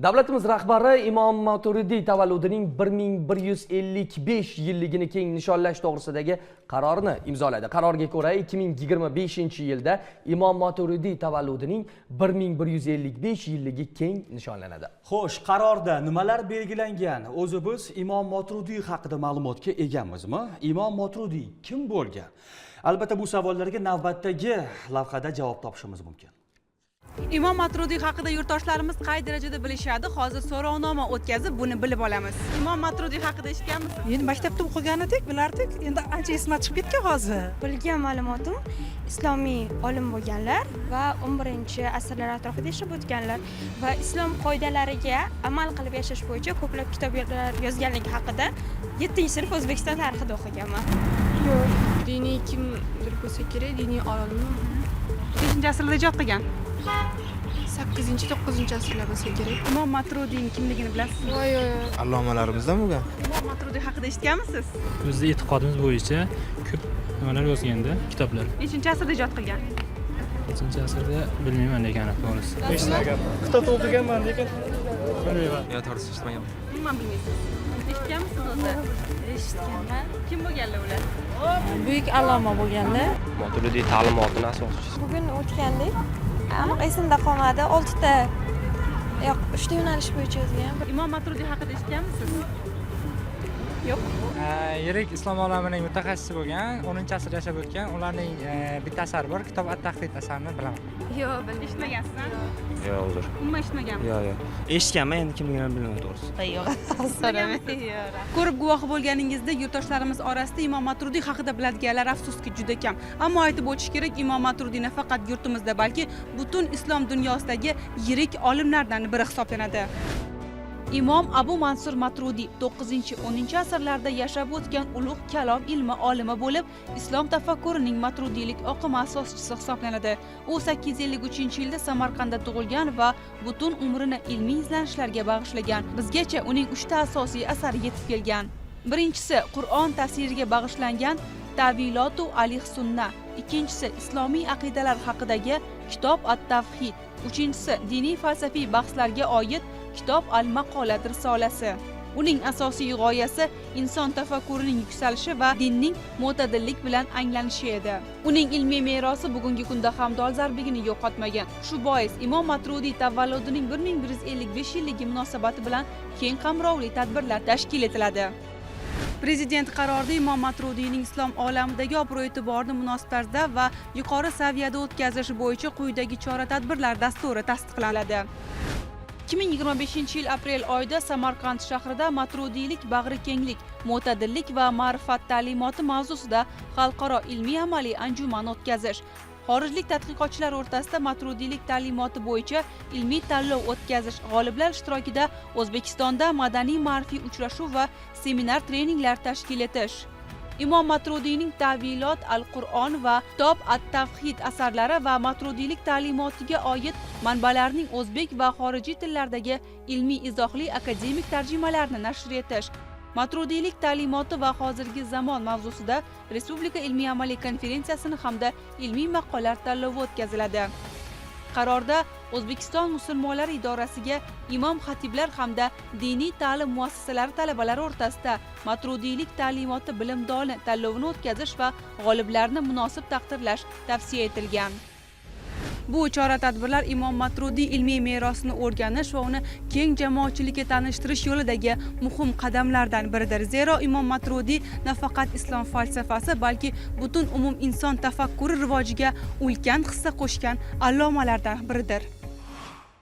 Davlatimiz rahbari Imom Maturidiy tavalludining 1155 yilligini keng nishonlash to'g'risidagi qarorni imzoladi. Qarorga ko'ra 2025-yilda Imom Maturidiy tavalludining 1155 yilligi keng nishonlanadi. Xo'sh, qarorda nimalar belgilangan? O'zi biz Imom Maturidiy haqida ma'lumotga egamizmi? Imom Maturidiy kim bo'lgan? Albatta bu savollarga navbatdagi lavhada javob topishimiz mumkin. Imom Maturidiy haqida yurtdoshlarimiz qay darajada bilishadi? Hozir so'rovnoma o'tkazib buni bilib olamiz. Imom Maturidiy haqida eshitganmisiz? Endi maktabda o'qigan edik, bilardik. Endi ancha esimdan chiqib ketgan hozir. Bilgan ma'lumotim islomiy olim bo'lganlar va 11-asrlar atrofida yashab o'tganlar va islom qoidalariga amal qilib yashash bo'yicha ko'plab kitoblar yozganligi haqida 7-sinf O'zbekiston tarixida o'qiganman. Yo'q, diniy kimdir bo'lsa kerak, diniy olimmi? 5-asrda ijod qilgan. 8-9 asrlar bo'lsa kerak. Imom Maturudiyning kimligini bilasizmi? Yo'q. Allomalarimizdan bo'lgan. Imom Maturidiy haqida eshitganmisiz? Bizning e'tiqodimiz bo'yicha ko'p nimalar yozganda kitoblar. 5-asrda ijod qilgan. 5-asrda bilmayman degan to'g'risi. Eshitmagan. Kitob o'qiganman lekin bilmayman. Yo, to'g'risi eshitmagan. Umuman bilmaysiz. Eshitganmisiz o'zi? Eshitganman. Kim bo'lganlar ular? Buyuk alloma bo'lganlar. Maturidiy ta'limotining asoschisi. Bugun o'tgandik. Aniq esimda qolmadi. 3 ta yo'nalish bo'yicha yozgan. Imom Maturidiy haqida eshitganmisiz? Yo'q. Yirik islom olamining mutaxassisi bo'lgan, 10-asrda yashab o'tgan. Ularning bitta asari bor, Kitob at-Tahdid asarini bilaman. Yo'q, eshitmagansiz-a? Yo'q, uzr. Umuman eshitmaganmisiz? Yo'q. Eshitganman, endi kimligini bilmayman to'g'risi. Ko'rib guvohi bo'lganingizda yurtdoshlarimiz orasida Imom Maturidiy haqida biladiganlar afsuski juda kam. Ammo aytib o'tish kerak, Imom Maturidiy nafaqat yurtimizda, balki butun islom dunyosidagi yirik olimlardan biri hisoblanadi. Imom Abu Mansur Maturidiy 9-10 asrlarda yashab o'tgan ulug' kalom ilmi olimi bo'lib, islom tafakkurining Maturudiylik oqimi asoschisi hisoblanadi. U 853-yilda Samarqandda tug'ilgan va butun umrini ilmiy izlanishlarga bag'ishlagan. Bizgacha uning 3 ta asosiy asari yetib kelgan. Birinchisi Qur'on tafsiriga bag'ishlangan Tavilotu alih sunna, ikkinchisi islomiy aqidalar haqidagi Kitob at-Tavhid, uchinchisi diniy falsafiy bahslarga oid Kitob al-Maqolat risolasi. Uning asosiy g'oyasi inson tafakkurining yuksalishi va dinning mo'tadillik bilan anglanishi edi. Uning ilmiy merosi bugungi kunda ham dolzarbligini yo'qotmagan. Shu bois Imom Maturidiy tavalludining 1155 yilligi munosabati bilan keng qamrovli tadbirlar tashkil etiladi. Prezident qarorida Imom Maturudiyning islom olamidagi obro'-e'tiborni munosib tarzda va yuqori saviyada o'tkazish bo'yicha quyidagi chora-tadbirlar dasturi tasdiqlanadi. 2025-yil aprel oyida Samarqand shahrida Maturudiylik bag'rikenglik, mo'tadillik va ma'rifat ta'limoti mavzusida xalqaro ilmiy-amaliy anjuman o'tkazish, xorijlik tadqiqotchilar o'rtasida Maturudiylik ta'limoti bo'yicha ilmiy tanlov o'tkazish, g'oliblar ishtirokida O'zbekistonda madaniy-ma'rifiy uchrashuv va seminar-treninglar tashkil etish. Imom Maturudiyning Tavilot al-Qur'on va Kitob at-Tavhid asarlari va Maturudiylik ta'limotiga oid manbalarning o'zbek va xorijiy tillardagi ilmiy izohli akademik tarjimalarini nashr etish. Maturudiylik ta'limoti va hozirgi zamon mavzusida Respublika ilmiy-amaliy konferensiyasini hamda ilmiy maqolalar tanlovi o'tkaziladi. Qarorda O'zbekiston musulmonlari idorasiga imom xatiblar hamda diniy ta'lim muassasalari talabalari o'rtasida Maturudiylik ta'limoti bilimdoni tanlovini o'tkazish va g'oliblarni munosib taqdirlash tavsiya etilgan. Bu chora-tadbirlar Imom Maturidiy ilmiy merosini o'rganish va uni keng jamoatchilikka tanishtirish yo'lidagi muhim qadamlardan biridir. Zero Imom Maturidiy nafaqat islom falsafasi, balki butun umum inson tafakkuri rivojiga ulkan hissa qo'shgan allomalardan biridir.